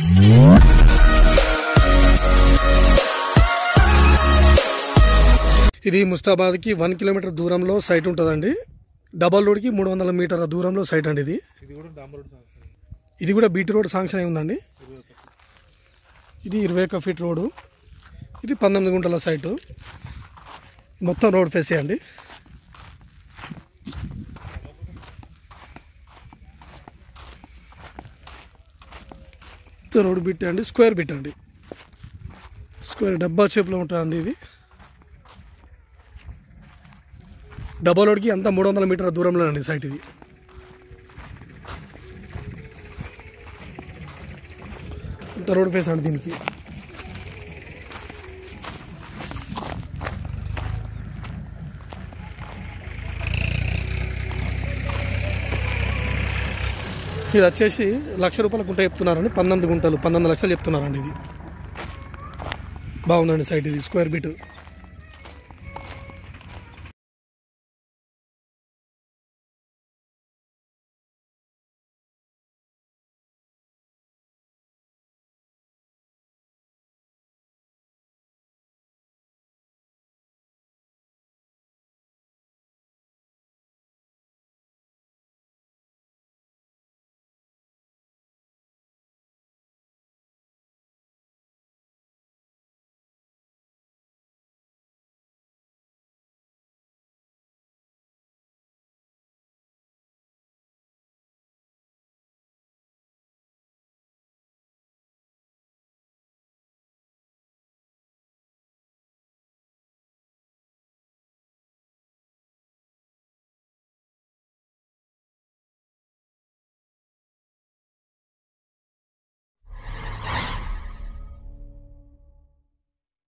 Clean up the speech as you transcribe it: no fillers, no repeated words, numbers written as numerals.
ఇది ముస్తాబాద్కి 1 కిలోమీటర్ దూరంలో సైట్ ఉంటుందండి. డబల్ రోడ్కి 300 మీటర్ల దూరంలో సైట్ అండి ఇది. ఇది కూడా బీటీ రోడ్ శాంక్షన్ అయి ఉందండి. ఇది 21 ఫీట్ రోడ్డు. ఇది 19 గుంటల సైటు. మొత్తం రోడ్ ఫేసే అండి. రోడ్ బిట్ అండి, స్క్వేర్ బిట్ అండి. స్క్వేర్ డబ్బా షేప్లో ఉంటుంది ఇది. డబల్ రోడ్కి అంతా 300 మీటర్ల దూరంలో అండి సైట్ ఇది. అంత రోడ్ ఫేస్ అండి దీనికి. ఇది వచ్చేసి 1,00,000 రూపాయల గుంట చెప్తున్నారండి. 19 గుంటలు 19 లక్షలు చెప్తున్నారండి. ఇది బాగుందండి సైట్ ఇది, స్క్వేర్ బిట్.